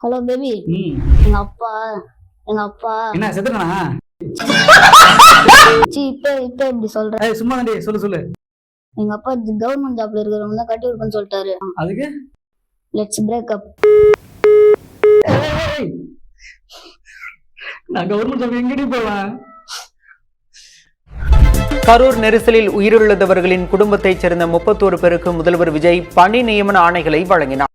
Hello baby. எங்க அப்பா என்ன செத்துட்டானா? இப்ப இப்படி சொல்றேன். சும்மா சொல்லு. எங்க அப்பா கவர்மெண்ட் ஜாப்ல இருக்கிறவங்க தான் கட்டி விடுப்பேன்னு சொல்லிட்டாரு. அதுக்கு லெட்ஸ் பிரேக் அப். நான் கவர்மெண்ட் ஜாப் எங்கடி போவேன்? கரூர் நெரிசலில் உயிரிழந்தவர்களின் குடும்பத்தைச் சேர்ந்த 31 பேருக்கு முதல்வர் விஜய் பணி நியமன ஆணைகளை வழங்கினார்.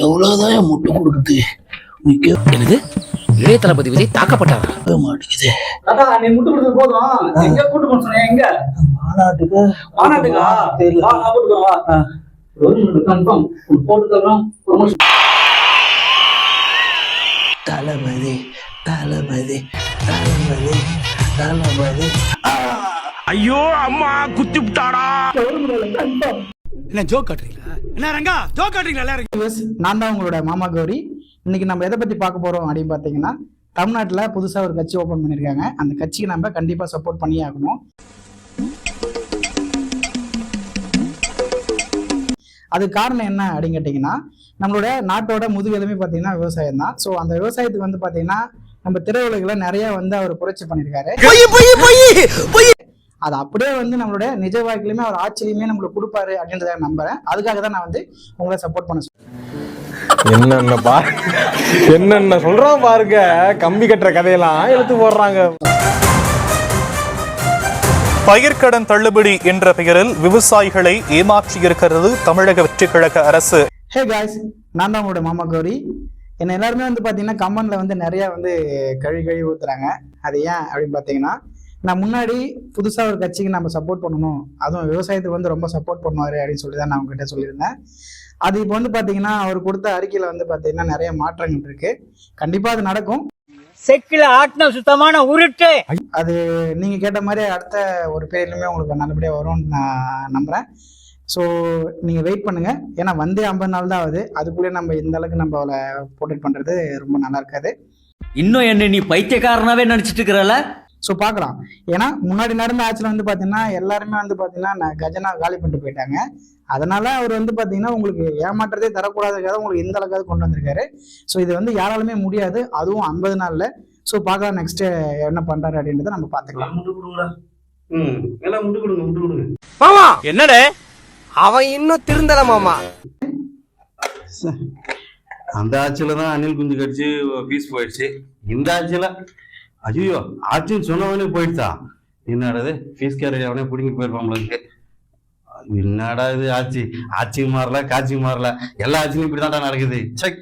எவ்வளவுதான் முட்டு கொடுக்குது எனக்கு இளைய தளபதி விஜய் தாக்கப்பட்டாரா மாட்டேங்குது. நீ முட்டு கொடுத்தது போதும். எங்க கூட்டு போன சொன்ன? எங்க மாநாட்டுக்கா? தெரியல. கன்ஃபார்ம் போட்டு தரோம். தளபதி தளபதி தளபதி தளபதி. ஐயோ அம்மா குத்தி விட்டாடா. என்ன ஜோக் காட்டுறீங்களா? என்ன ரங்கா ஜோக் காட்டுறீங்களா எல்லாரும்? நான் தான் உங்களோட மாமா கௌரி. இன்னைக்கு நம்ம எதை பத்தி பார்க்க போறோம் அப்படின்னு பாத்தீங்கன்னா, தமிழ்நாட்டுல புதுசா ஒரு கட்சி ஓபன் பண்ணிருக்காங்க. அந்த கட்சிக்கு நம்ம கண்டிப்பா சப்போர்ட் பண்ணியே ஆகணும். அது காரணம் என்ன அப்படின்னு கேட்டீங்கன்னா, நம்மளோட நாட்டோட முதுகெலுமே பாத்தீங்கன்னா விவசாயம் தான். ஸோ அந்த விவசாயத்துக்கு வந்து பாத்தீங்கன்னா நம்ம திரையுலகில் நிறைய வந்து அவர் புரட்சி பண்ணியிருக்காரு. அது அப்படியே வந்து நம்மளோட நிஜ வாழ்க்கையிலுமே அவர் ஆட்சியிலுமே நம்மளுக்கு கொடுப்பாரு அப்படின்றத நம்புறேன். அதுக்காக தான் நான் வந்து உங்களை சப்போர்ட் பண்ண சொல்றேன். என்னென்ன சொல்றான் பாருங்க. கம்பி கட்டுற கதையெல்லாம் எடுத்து போடுறாங்க. பயிர்க்கடன் தள்ளுபடி என்ற பெயரில் விவசாயிகளை ஏமாற்றியிருக்கிறது தமிழக வெற்றி கழக அரசு. ஹே காய்ஸ், நான் தான் உங்களோட மாமா கௌரி. என்ன எல்லாருமே வந்து பாத்தீங்கன்னா கமெண்ட்ல வந்து நிறைய வந்து கழுவி ஊத்துறாங்க. அது ஏன் அப்படின்னு பாத்தீங்கன்னா, நான் முன்னாடி புதுசா ஒரு கட்சிக்கு நம்ம சப்போர்ட் பண்ணணும், அதுவும் விவசாயத்துக்கு வந்து ரொம்ப சப்போர்ட் பண்ணுவாரு அப்படின்னு சொல்லி தான் நான் உங்ககிட்ட சொல்லியிருந்தேன். அது இப்போ வந்து பாத்தீங்கன்னா அவர் கொடுத்த அறிக்கையில வந்து பாத்தீங்கன்னா நிறைய மாற்றங்கள் இருக்கு. கண்டிப்பா அது நடக்கும். செக்கில ஆட்டின சுத்தமான உருட்டு. அது நீங்க கேட்ட மாதிரி அடுத்த ஒரு பேர்லயுமே உங்களுக்கு நல்லபடியா வரும்னு நான் நம்புறேன். ஸோ நீங்க வெயிட் பண்ணுங்க. ஏன்னா வந்தே 50 நாள் தான் ஆகுது. அதுக்குள்ளே நம்ம இந்த அளவுக்கு நம்ம அவளை போர்ட்ரேட் பண்றது ரொம்ப நல்லா இருக்காது. இன்னும் என்ன நீ பைத்தியக்காரனாவே நினைச்சிட்டு இருக்கிறல? ஸோ பார்க்கலாம். ஏன்னா முன்னாடி நடந்த ஆட்சியில் வந்து பார்த்தீங்கன்னா எல்லாருமே வந்து பார்த்தீங்கன்னா கஜனா காலி பண்ணிட்டு போயிட்டாங்க. அதனால அவர் வந்து பார்த்தீங்கன்னா உங்களுக்கு ஏமாற்றதே தரக்கூடாதுக்காக உங்களுக்கு இந்த அளவுக்காவது கொண்டு வந்திருக்காரு. ஸோ இது வந்து யாராலுமே முடியாது, அதுவும் 50 நாள்ல. ஸோ பார்க்கலாம் நெக்ஸ்ட் என்ன பண்றாரு அப்படின்றத நம்ம பார்த்துக்கலாம். என்னடே அவன் இன்னும் திருந்தல மாமா. அந்த ஆட்சியில தான் அணில் குஞ்சு கடிச்சு பீஸ் போயிடுச்சு. இந்த ஆட்சியில ஐயோ ஆட்சின்னு சொன்னவனே போயிடுச்சா? என்னடாது ஃபீஸ் கேரட் அவனே பிடிங்கிட்டு போயிருப்பாங்களுக்கு. என்னடா இது ஆட்சி மாறல, காட்சி மாறல, எல்லா ஆட்சியும் இப்படிதான்டா நடக்குது. செக்.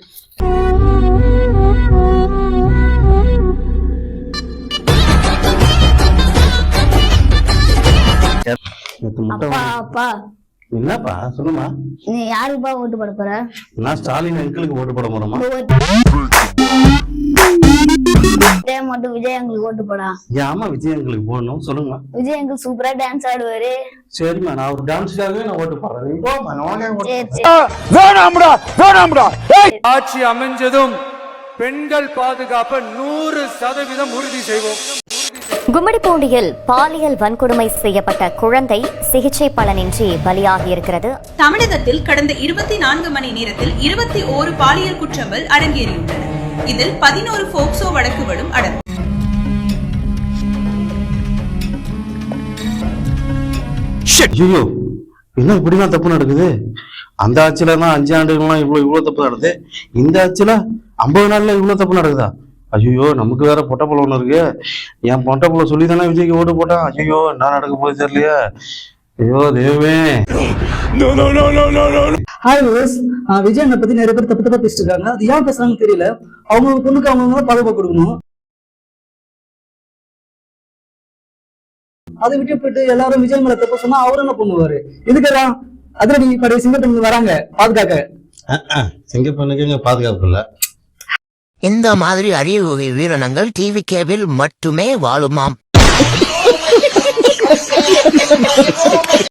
என்னப்பா சொல்லுமா? நீ யாருப்பா ஓட்டு போட போற? நான் ஸ்டாலின் அங்கிளுக்கு ஓட்டு போட போறோமா? மட்டும் விஜய் அங்கிளுக்கு ஓட்டு போடா. ஆமா விஜய் அங்கிளுக்கு போடணும். சொல்லுங்க. விஜய் அங்கிள் சூப்பரா டான்ஸ் ஆடுவாரு. சரிம்மா, நான் ஒரு டான்ஸ்க்காகவே நான் ஓட்டு போடுறேன். ஆட்சி அமைஞ்சதும் பெண்கள் பாதுகாப்பை 100% உறுதி செய்வோம். கும்மிடிப்பூண்டியில் பாலியல் வன்கொடுமை செய்யப்பட்ட குழந்தை சிகிச்சை பலனின்றி பலியாகியிருக்கிறது. தமிழகத்தில் கடந்த 24 மணி நேரத்தில் 21 பாலியல் குற்றங்கள் அரங்கேறியுள்ளன. இதில் 11 போக்சோ வழக்குகளும் அடங்கும். ஐயோ, என்ன இப்படிலாம் தப்பு நடக்குது? அந்த ஆட்சியில தான் 5 ஆண்டுகள்லாம் இவ்வளவு தப்பு நடக்குது. இந்த ஆட்சியில 50 நாள்ல இவ்வளவு தப்பு நடக்குதா? ஐயோ, நமக்கு வேற பொட்டப்பழம் ஒண்ணு இருக்கு. என் பொட்டப்பழம் சொல்லி தானே விஜய்க்கு ஓட்டு போட்டான். ஐயோ, என்ன நடக்க போகுது தெரியலையா? ஐயோ தெய்வமே. விஜய் பத்தி நிறைய பேர் தப்பு தப்பா பேசிட்டு இருக்காங்க. அது ஏன் பேசுறாங்கன்னு தெரியல. அவங்க பொண்ணுக்கு அவங்க பாதுகாப்பு கொடுக்கணும். அதை விட்டு போயிட்டு எல்லாரும் விஜய் மேல தப்பு சொன்னா அவரு என்ன பண்ணுவாரு? இதுக்கெல்லாம் அதிரடி படை சிங்கப்பெண் வராங்க பாதுகாக்க. சிங்கப்பெண்ணுக்கு பாதுகாப்பு இல்ல. இந்த மாதிரி அரிய வகை வீரனங்கள் டிவி கேபிள் மட்டுமே வாழுமாம்.